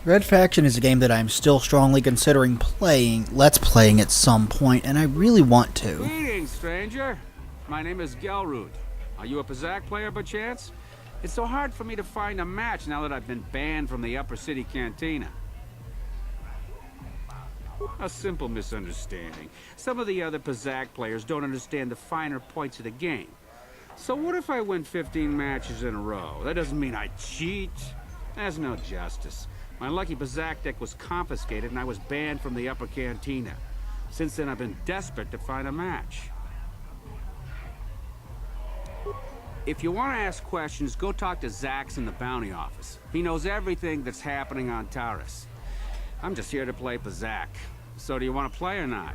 Red Faction is a game that I'm still strongly considering let's playing at some point, and I really want to. Greetings, stranger. My name is Gelroot. Are you a Pazak player by chance? It's so hard for me to find a match now that I've been banned from the Upper City Cantina. A simple misunderstanding. Some of the other Pazak players don't understand the finer points of the game. So what if I win 15 matches in a row? That doesn't mean I cheat. That's no justice. My lucky Pazak deck was confiscated and I was banned from the Upper Cantina. Since then I've been desperate to find a match. If you want to ask questions, go talk to Zax in the bounty office. He knows everything that's happening on Taurus. I'm just here to play Pazak. So do you want to play or not?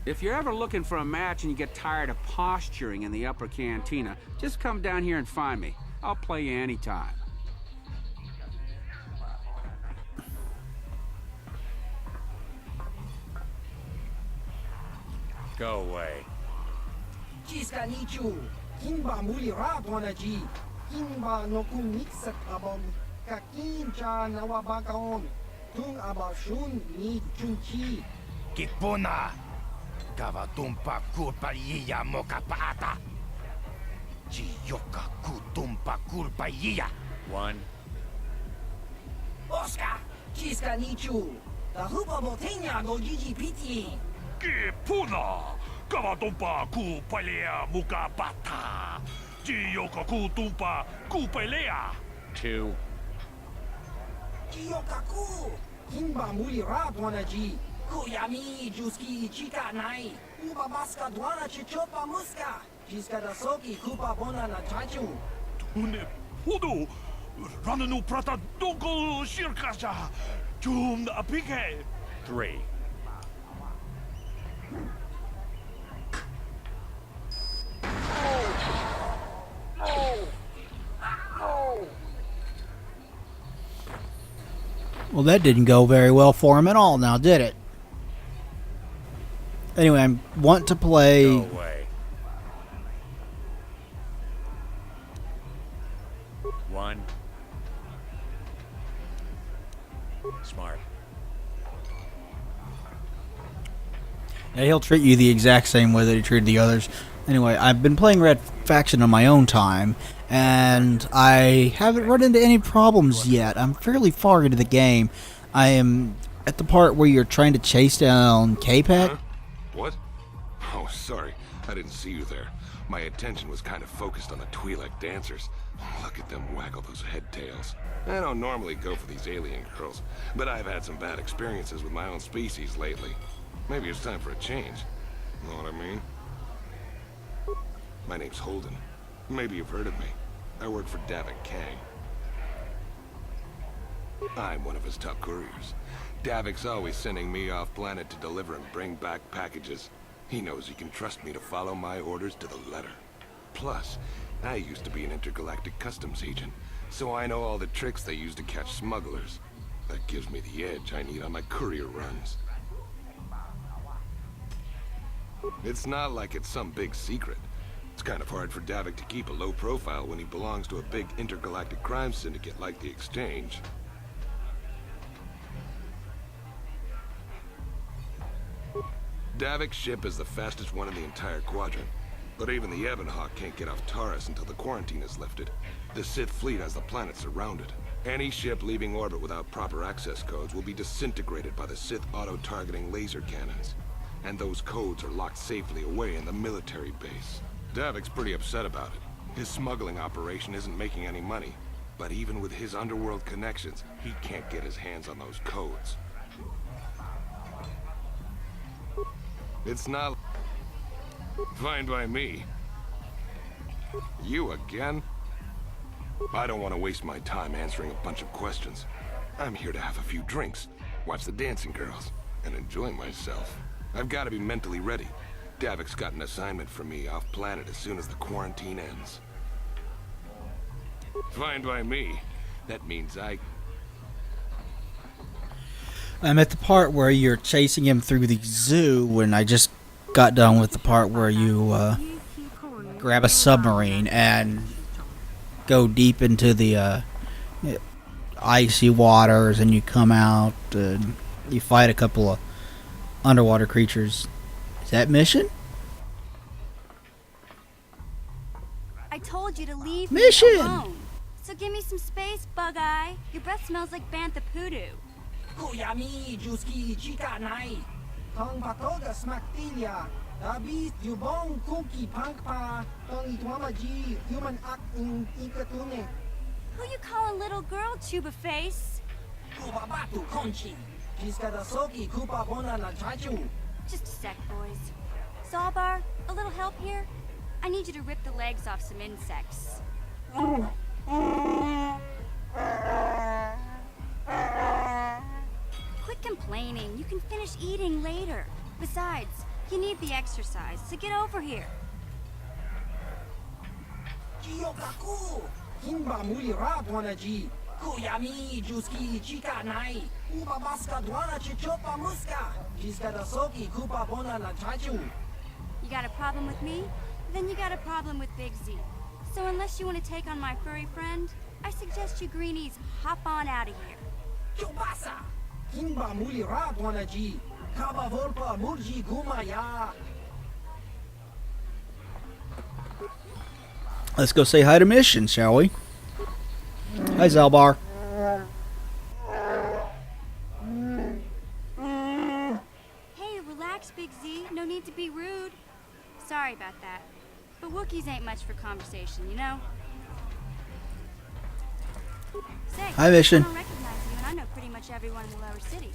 If you're ever looking for a match and you get tired of posturing in the Upper Cantina, just come down here and find me. I'll play you anytime. Go away. Kimba muli radwana ji. Kimba no kumixat abon. Kakin cha nawabakaon. Tung abashun ni chunchi. Kipuna. Kavatumpa kurpaliya mokapaata. Chiyoka kutumpa kurpaliya. One. Oscar. Chiska nichu. The hupa botenya go gigi piti. Kipuna. Kavatumpa kurpaliya mokapata. Chiyoka kutumpa kurpaliya. Two. Chiyokaku. Kimba muli radwana ji. Kuyami juski chika nai. Uba baska dwana chichopa muska. Chiska da soki kupa bona na chachu. Tune pudu. Rananu prata doko shirkasha. Tum apike. Three. Well, that didn't go very well for him at all now, did it? Anyway, I want to play... Go away. One. Smart. Yeah, he'll treat you the exact same way that he treated the others. Anyway, I've been playing Red Faction on my own time, and I haven't run into any problems yet. I'm fairly far into the game. I am at the part where you're trying to chase down K-Pack. Huh? What? Oh, sorry. I didn't see you there. My attention was kind of focused on the Twi'lek dancers. Look at them waggle those head tails. I don't normally go for these alien girls, but I've had some bad experiences with my own species lately. Maybe it's time for a change. Know what I mean? My name's Holden. Maybe you've heard of me. I work for Davik Kang. I'm one of his top couriers. Davik's always sending me off planet to deliver and bring back packages. He knows he can trust me to follow my orders to the letter. Plus, I used to be an intergalactic customs agent, so I know all the tricks they use to catch smugglers. That gives me the edge I need on my courier runs. It's not like it's some big secret. It's kind of hard for Davik to keep a low profile when he belongs to a big intergalactic crime syndicate like the Exchange. Davik's ship is the fastest one in the entire quadrant. But even the Ebonhawk can't get off Taurus until the quarantine is lifted. The Sith fleet has the planet surrounded. Any ship leaving orbit without proper access codes will be disintegrated by the Sith auto-targeting laser cannons. And those codes are locked safely away in the military base. Davik's pretty upset about it. His smuggling operation isn't making any money. But even with his underworld connections, he can't get his hands on those codes. It's not... Fine by me. You again? I don't want to waste my time answering a bunch of questions. I'm here to have a few drinks, watch the dancing girls, and enjoy myself. I've got to be mentally ready. Davik's got an assignment for me off-planet as soon as the quarantine ends. Fine by me. That means I'm at the part where you're chasing him through the zoo when I just got done with the part where you grab a submarine and go deep into the icy waters, and you come out and you fight a couple of underwater creatures. Is that mission? I told you to leave Mission! me alone. So give me some space, Bug-Eye. Your breath smells like bantha poodoo. Kuyami Juski Chika Nai. Tong Patoga Smaktilia. Dabis Yubong Kuki Pankpa. Tong Itwamaji Human Act in Ikatune. Who you calling little girl, Chuba Face? Kuba Batu Konchi. Jiska da Soki Kupa Bona na Chachu. Just a sec, boys. Zalbar, a little help here? I need you to rip the legs off some insects. Quit complaining. You can finish eating later. Besides, you need the exercise, so get over here. Jiyokaku. Kimba Muli Radwanaji. Kuyami Juski Chika Nai. Uba Baska Dwana Chichopa Muska. Jiska da Soki Kupa Bona na Chachu. You got a problem with me? Then you got a problem with Big Z. So unless you want to take on my furry friend, I suggest you greenies hop on out of here. Chubasa. Kimba Muli Radwanaji. Kaba Volpa Murji Gumaya. Let's go say hi to Mission, shall we? Hi, Zalbar. Hey, relax, Big Z. No need to be rude. Sorry about that. But Wookiees ain't much for conversation, you know? Say, Hi, Mission. I don't recognize you, and I know pretty much everyone in the lower city.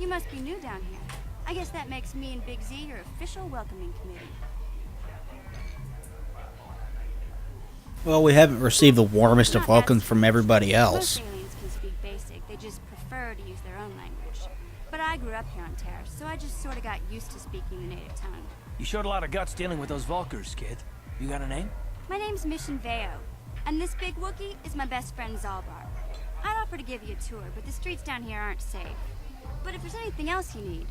You must be new down here. I guess that makes me and Big Z your official welcoming committee. Well, we haven't received the warmest of Not welcomes that from everybody Most else. aliens can speak basic. They just prefer to use their own language. But I grew up here on Terra, so I just sort of got used to speaking the native tongue. You showed a lot of guts dealing with those Vulkars, kid. You got a name? My name's Mission Veo, and this big Wookiee is my best friend Zalbar. I'd offer to give you a tour, but the streets down here aren't safe. But if there's anything else you need...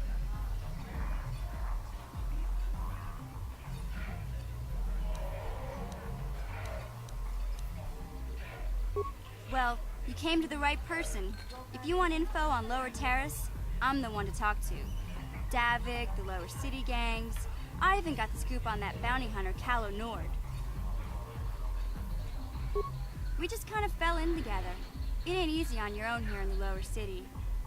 Well, you came to the right person. If you want info on Lower Terrace, I'm the one to talk to. Davik, the Lower City gangs. I even got the scoop on that bounty hunter, Calo Nord. We just kind of fell in together. It ain't easy on your own here in the Lower City.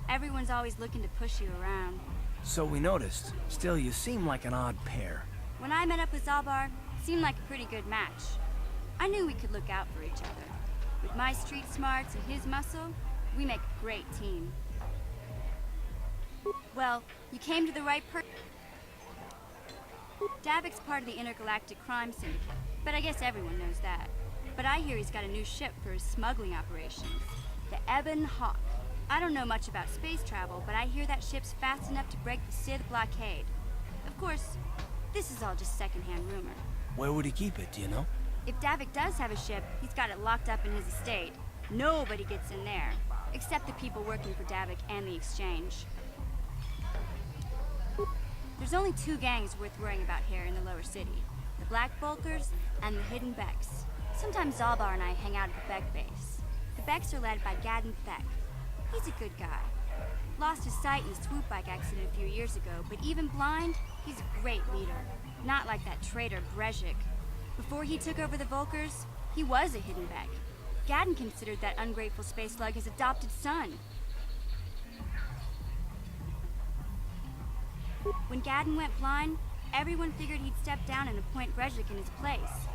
Everyone's always looking to push you around. So we noticed. Still, you seem like an odd pair. When I met up with Zalbar, it seemed like a pretty good match. I knew we could look out for each other. With my street smarts and his muscle, we make a great team. Well, you came to the right person. Davik's part of the Intergalactic Crime Syndicate, but I guess everyone knows that. But I hear he's got a new ship for his smuggling operations, the Ebon Hawk. I don't know much about space travel, but I hear that ship's fast enough to break the Sith blockade. Of course, this is all just secondhand rumor. Where would he keep it, do you know? If Davik does have a ship, he's got it locked up in his estate. Nobody gets in there, except the people working for Davik and the Exchange. There's only two gangs worth worrying about here in the Lower City. The Black Bulkers and the Hidden Becks. Sometimes Zalbar and I hang out at the Beck base. The Becks are led by Gadden Thek. He's a good guy. Lost his sight in a swoop bike accident a few years ago, but even blind, he's a great leader. Not like that traitor Brezhik. Before he took over the Vulkars, he was a Hidden Beck. Gadden considered that ungrateful space slug his adopted son. When Gadden went blind, everyone figured he'd step down and appoint Brezhik in his place.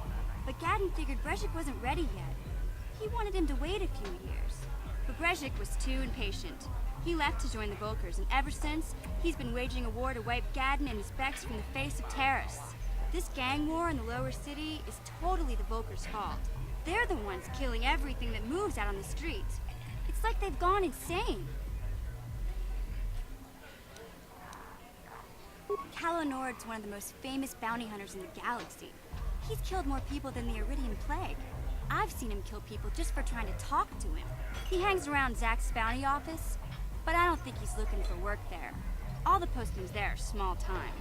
But Gadden figured Brezhik wasn't ready yet. He wanted him to wait a few years. But Brezhik was too impatient. He left to join the Vulkars, and ever since, he's been waging a war to wipe Gadden and his Becks from the face of Terrace. This gang war in the Lower City is totally the Vulkars' fault. They're the ones killing everything that moves out on the streets. It's like they've gone insane. Calo Nord's one of the most famous bounty hunters in the galaxy. He's killed more people than the Iridian Plague. I've seen him kill people just for trying to talk to him. He hangs around Zack's bounty office, but I don't think he's looking for work there. All the postings there are small time,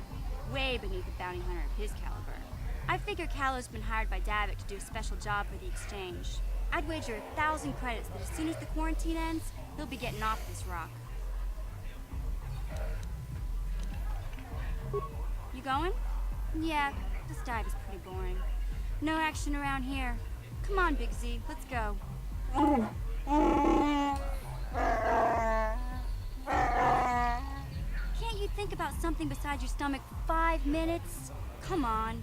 way beneath a bounty hunter of his caliber. I figure Calo's been hired by Davik to do a special job for the Exchange. I'd wager 1,000 credits that as soon as the quarantine ends, he'll be getting off this rock. You going? Yeah, this dive is pretty boring. No action around here. Come on, Big Z, let's go. Can't you think about something besides your stomach for 5 minutes? Come on.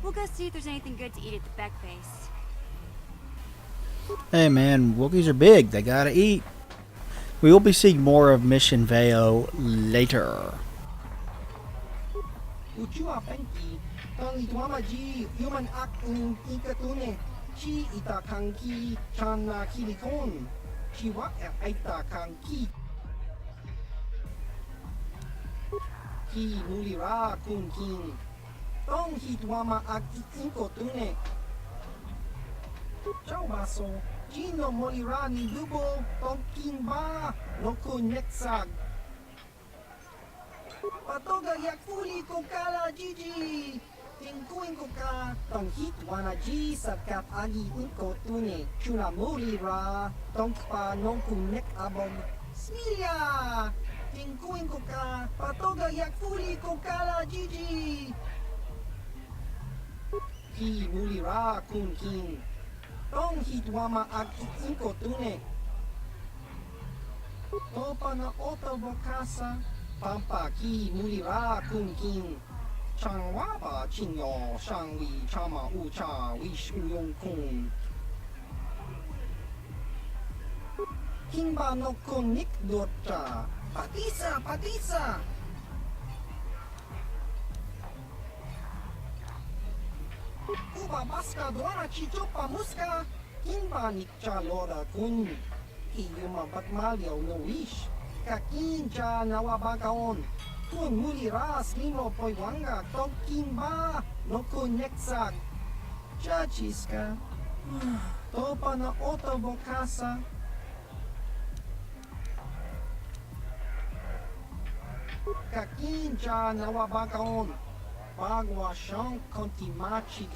We'll go see if there's anything good to eat at the Beck base. Hey man, Wookiees are big. They gotta eat. We will be seeing more of Mission Veo later. Uchua penki, tong ituama ji human act ikatune, chi ita kanki chana kilikon, chi wak ita kanki. Ki mulira kun kin, tong hituama act ikotune. Ciao baso, Gino molira ni dubo, tong kin ba, no kun neksag. Patoga yak fuli ko kala Gigi. Tingkuin ko ka, tong hit wana G sakat agi unko tune. Chula mulira, tong pa nong kunek abog. Smilia! Tingkuin ko ka, patoga yak fuli ko kala Gigi. Ki mulira kun kin. Tong hit wama ag unko tune. Topa na oto bokasa. Pampa ki mulira kun kin. Chang waba chinyo shang wi chama ucha wish uyong kun. Kimba no kun nik dota. Patisa, patisa. Uba baska doana chichopa muska. Kimba nikcha lora kun. Iyuma batmalyaw no wish. Kakincha nawabagaon. Kun mulira slimo poiwanga tong kimba no kun neksak. Chachiska. Topa na oto bokasa. Kakincha nawabagaon. Bagwa shang kontimachit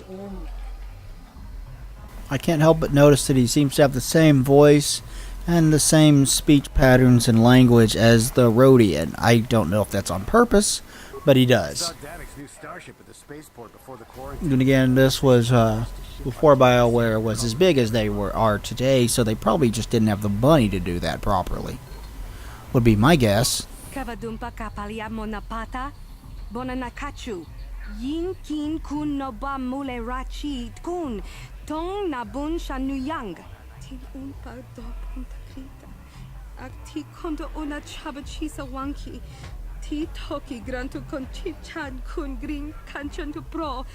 I can't help but notice that he seems to have the same voice and the same speech patterns and language as the Rhodian. I don't know if that's on purpose, but he does. And again, this was before BioWare was as big as they are today, so they probably just didn't have the money to do that properly. Would be my guess. Kavadumpa kapalia monapata, bonanakachu, yin kin kun noba mule rachi kun, tong nabun shanuyang. Tin unpa do punta krita. Akti kondo una chabachisa wanki. Ti toki grantu kon chichan kun green kanchan tu pro.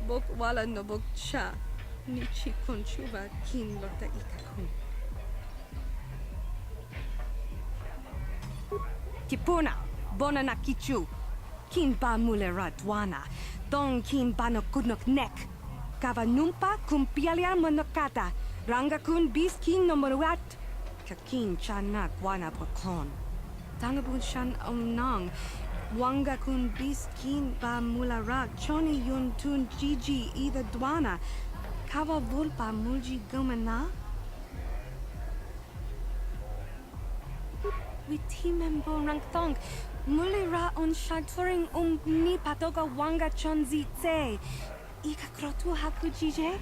Bok wala no bok cha. Nichi kun chuba kin lota ikakun. Kipuna, bonana kichu. Kin ba mule ratwana. Dong kin ba no kudnok nek. Kava numpa kumpialia monokata. Ranga kun bis kin no moruat. Kakin chana kwana pokon. Tangabun shan omnang. Wanga kun bis kin ba mularak. Choni yun tun Gigi either dwana. Kava vulpa mulji gumana. Witimembo rang thong. Mulira on shaturing ni patoga wanga chonzi tse. Ika krotu haku jije.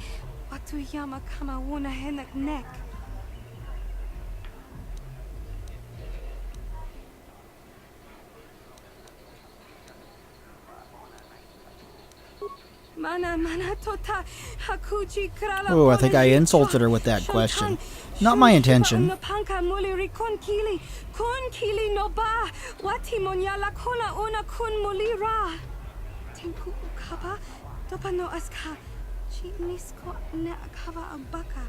Watu yama kama wuna henak nek. Mana tota hakuji krala. Oh, I think I insulted her with that question. Not my intention. Panka muliri kun kili no ba. Wati monyala kuna una kun mulira. Tinku ukaba topa no aska. Chi nisko ne akaba abaka.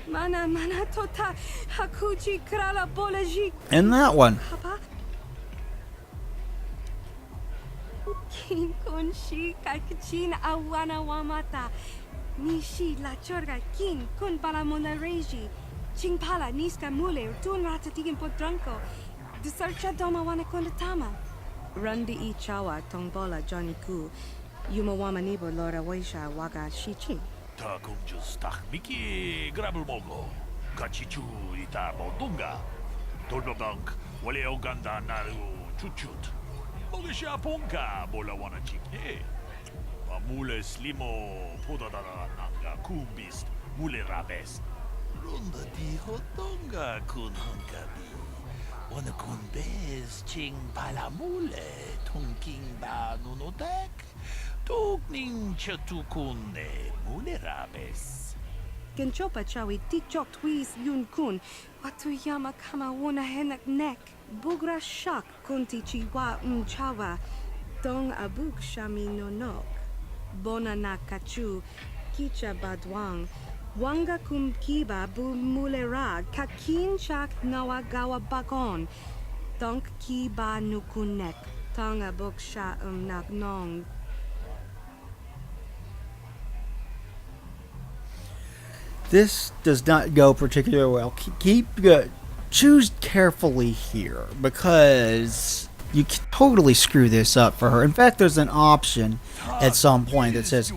Mana tota hakuji krala bolaji. And that one. Kin kun shi kakichin awana wamata. Nishi la chorga kin kun palamona reji. Chingpala niska mule tun ratatigin podranko. Dusarcha doma wana kondatama. Rundi I chawa tongbola Johnny Ku. Yumawamanibo Lora Waisha Waga Shichi. Ta kung just tak miki grabul mogo. Kachichu ita bodunga. Tolbabank wale oganda naru chuchut. Mogisha ponka bola wana chikne. Mule slimo podadara nanga kumbist mule rabes. Runda di hotonga kun hankabi. Wana kun bez ching palamule tungking ba nunotek. Tugning chatukune mule rabes. Genchopa Chawi Tikchok Twis Yun Kun. Watuyama Kama Wona Henak Nek. Bugra Shak Kunti Chiwa Chawa. Dong Abuk Shami Nonok. Bona Nakachu. Kicha Badwang. Wanga kum kiba bu mulera kakin chak nawagawa bakon. Donk kiba nukunek. Tonga buksha nak nong. This does not go particularly well. Choose carefully here, because you can totally screw this up for her. In fact, there's an option at some point that says,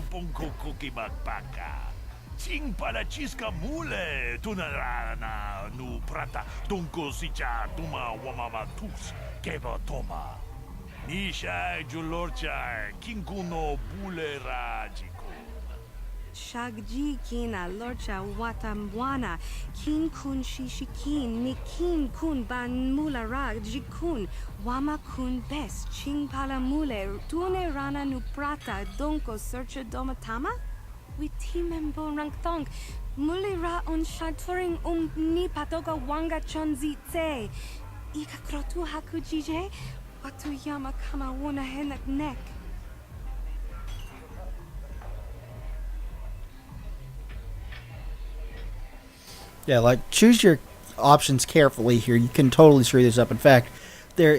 Sing para chiska mule tunarana nu prata tunko sicha tuma wamama tus keba toma. Nisha julorcha kinkuno bule rajiko. Shagji kina lorcha watamwana. Kin kun shishikin. Nikin kun ban mulara jikun. Wama kun best. Ching pala mule. Tune rana nu prata donko searcha domatama? Witimembo rangtong. Mulira on shaturing ni patoga wanga chonzi tse. Ika krotu hakujije. Watuyama kama wona henak nek. yeah, like, choose your options carefully here. You can totally screw this up. In fact, there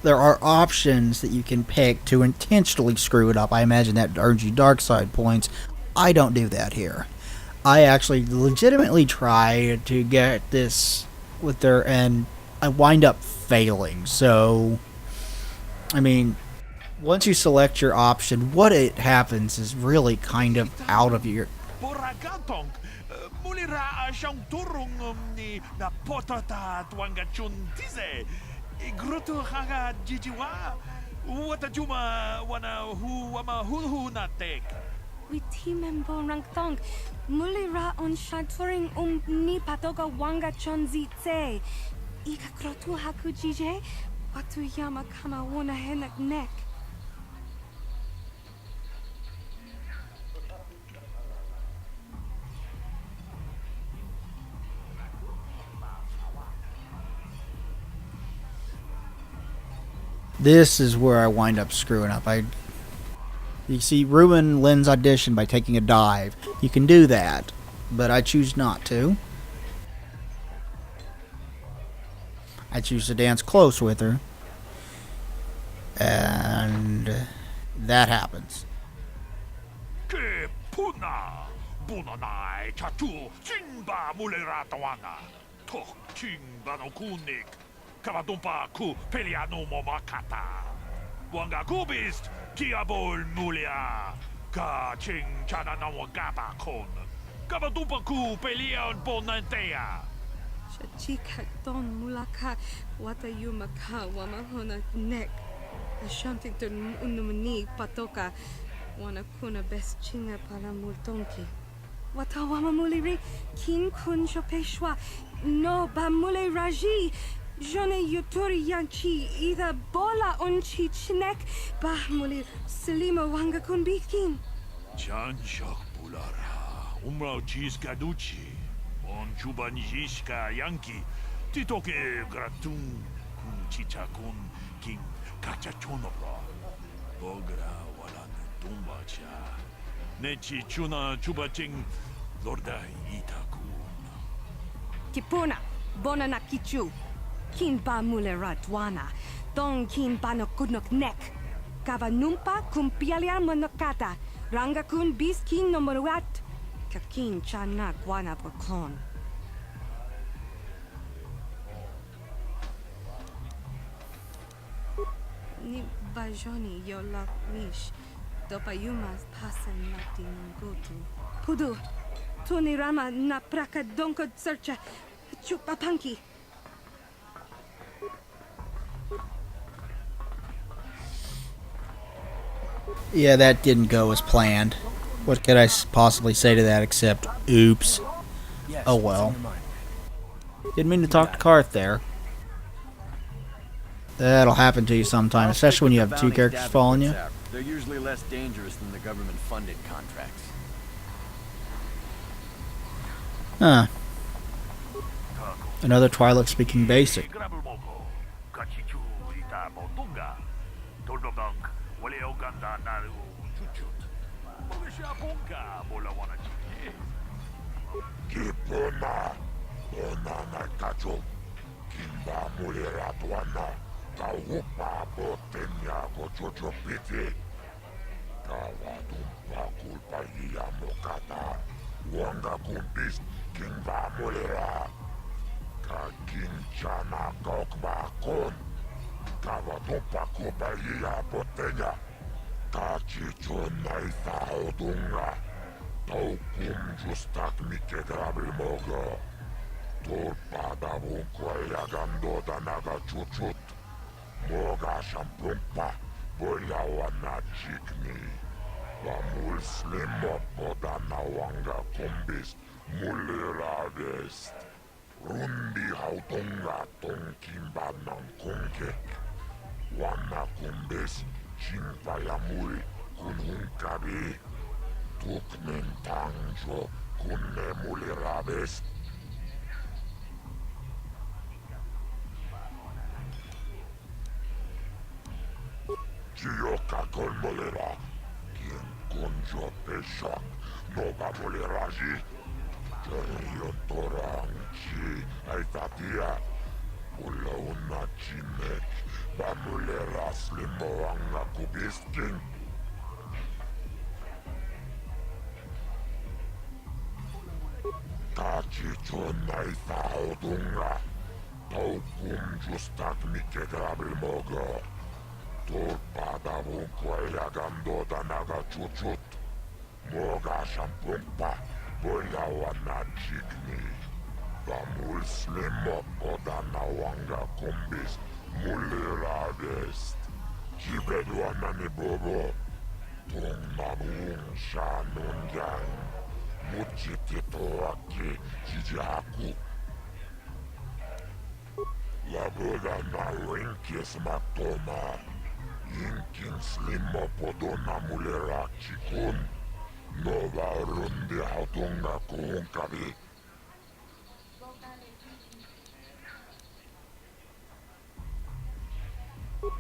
are options that you can pick to intentionally screw it up. I imagine that earns you dark side points. I don't do that here. I actually legitimately try to get this with her, and I wind up failing. So, I mean, once you select your option, what it happens is really kind of out of your... Boragatong mulira siyang turong ni na potata tuangachun tize. Igruto haga jijiwa. Wata juma wana hu wama hu na tek. Witimembo rangtong. Mulira on shaturing ni patoga wanga chonzi tse. Ika krotu hakujije. Watuyama kama wona henak nek. This is where I wind up screwing up. You see, ruin Lynn's audition by taking a dive. You can do that, but I choose not to. I choose to dance close with her. And that happens. Ke puna bunanai chatu chingba mulira tawana. Tok chingba no kunik. Kavadumpa ku peliano momakata. Wanga kubist kiabol mulia. Ka ching chana na wagaba kon. Kavadumpa ku pelion bonantea. Chika don mulaka watayumaka wamahona nek. Ashantington unumani patoka wana kuna best chinga pala multonki. Watawama muliri kin kun shopeshwa no ba mule raji. Jone yuturi yanchi ida bola onchi chinek bah muli selima wanga kun bikin. Chan shok bulara. Umrao chis kaduchi. On chuban jishka yanki. Titoke gratun kun chicha kun king kachachonobra. Bogra wala tumbacha. Nechi chuna chubaching lorda itakun. Kipuna bona na kichu. Kin ba mule ratwana. Dong kin ba no kudnok nek. Kava numpa kumpialia monokata. Ranga kun bis kin no moruat. Kakin chana guana bakon. Ni bajoni yo la wish. Dopayumas pasan latin gotu. Pudu. Tunirama na praka donko searcha. Chupapanki. Yeah, that didn't go as planned. What could I possibly say to that except, oops. Yes, Oh what's well. on your mind? Didn't mean to talk to Karth there. That'll happen to you sometime, especially when you have two characters following you. They're usually less dangerous than the government-funded contracts. Huh. Another Twilight speaking basic. Kipuna, Onana Kacho, Kimba Mulera Tuana, Kaupa Botenya Gochocho Piti, Kawadumpa Kulpa Yamokata, Wanga Kumbis, Kimba Mulera, Kakinchana Kokba Kon, Kawadumpa Kulpa Yamotenya, Kachichona Isaodunga. Taukum justak mike grabil mogo. Torpada bunko yagando danaga chuchut. Moga shampumpa. Boyawana chikni. Vamul slimo podana wanga kumbis. Mulira vest. Rundi hautunga tonkimba nankungek. Wana kumbis. Chimpayamul kunhunkabi. Tuknen tangjo kunne mulirabes. Gioca con molera. Quien conjo peshak noga moleraji. Jerio toranchi aitatia. Pula una chimek. Ba mulera slimo anga kubiskin. Kachichona isaodunga. Taukum justak mike grabil mogo. Torpada bunko yagando danaga chuchut. Moga shampumpa. Boyawana chikni. Vamul slimo podana wanga kumbis. Mulira vest. Kibedwana ni bobo. Tungmanung shanungyang. Muchitito aqui, Jijaku. Laboda na Winkis Matoma. Inkin Slimo Podona Mulera Chikun. Nova Rundi Hautunga Kuhunkabi.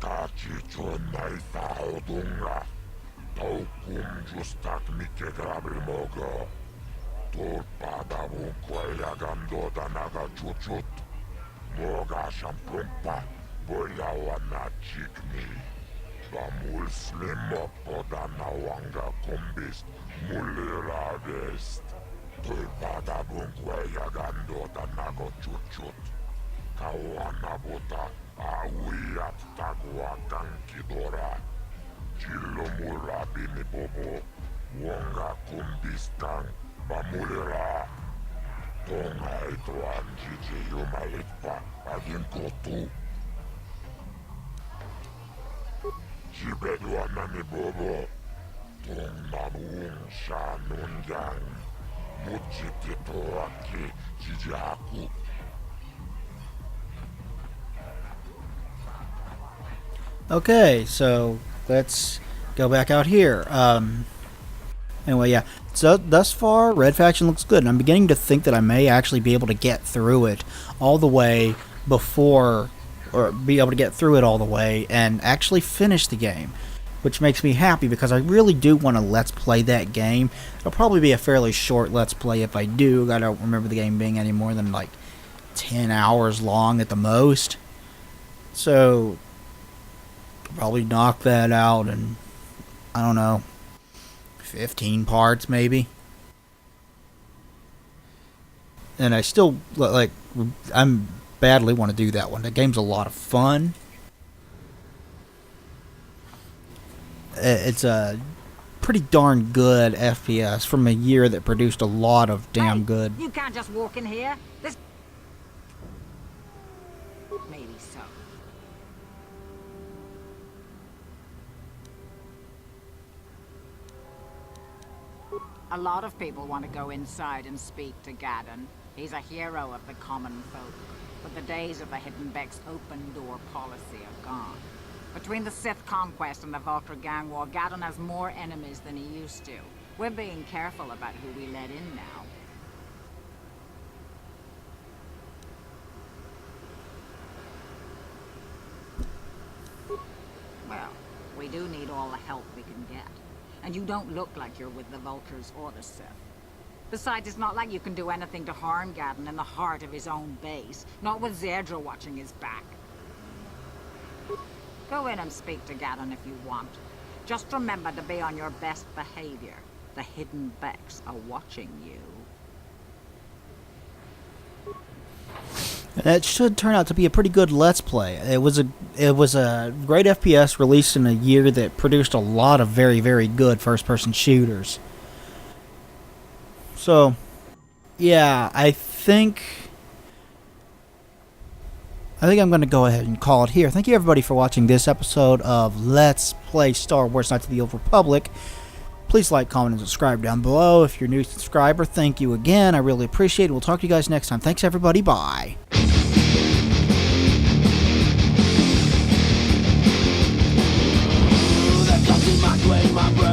Kachichona Isaodunga. Taukum justak mike grabil mogo. Torpada bunko yagando danaga chuchut. Moga shampumpa. Boyawana chikni. Vamul slimo podana wanga kumbis. Mulira vest. Torpada bunko yagando danaga chuchut. Kawana buta. Awiyat tagwa kankidora. Chilo murabini bobo. Wonga kumbis kang. Bamulera. Tonga ituan jiji yumalitpa agin kotu. Jibeduana ni bobo. Tonga muung shanungyang. Muchitito aki jijaku. Okay, so let's go back out here. Anyway, yeah. So thus far, Red Faction looks good, and I'm beginning to think that I may actually be able to get through it all the way before, or be able to get through it all the way and actually finish the game, which makes me happy because I really do want to Let's Play that game. It'll probably be a fairly short Let's Play if I do. I don't remember the game being any more than like 10 hours long at the most. So, probably knock that out in, I don't know, 15 parts maybe. And I still, like, I'm badly want to do that one. The game's a lot of fun. It's a pretty darn good FPS from a year that produced a lot of damn Hey, good. You can't just walk in here. This... Maybe so. A lot of people want to go inside and speak to Gaddon. He's a hero of the common folk. But the days of the Hidden Beck's open door policy are gone. Between the Sith conquest and the Vulture gang war, Gaddon has more enemies than he used to. We're being careful about who we let in now. Well, we do need all the help we can get. And you don't look like you're with the Vultures or the Sith. Besides, it's not like you can do anything to harm Gaddon in the heart of his own base. Not with Zedra watching his back. Go in and speak to Gaddon if you want. Just remember to be on your best behavior. The Hidden Becks are watching you. That should turn out to be a pretty good Let's Play. It was a great FPS released in a year that produced a lot of very, very good first-person shooters. So, yeah, I think I'm going to go ahead and call it here. Thank you everybody for watching this episode of Let's Play Star Wars Knights of the Old Republic. Please like, comment, and subscribe down below. If you're a new subscriber, thank you again. I really appreciate it. We'll talk to you guys next time. Thanks everybody. Bye. That comes in my grave, my brother.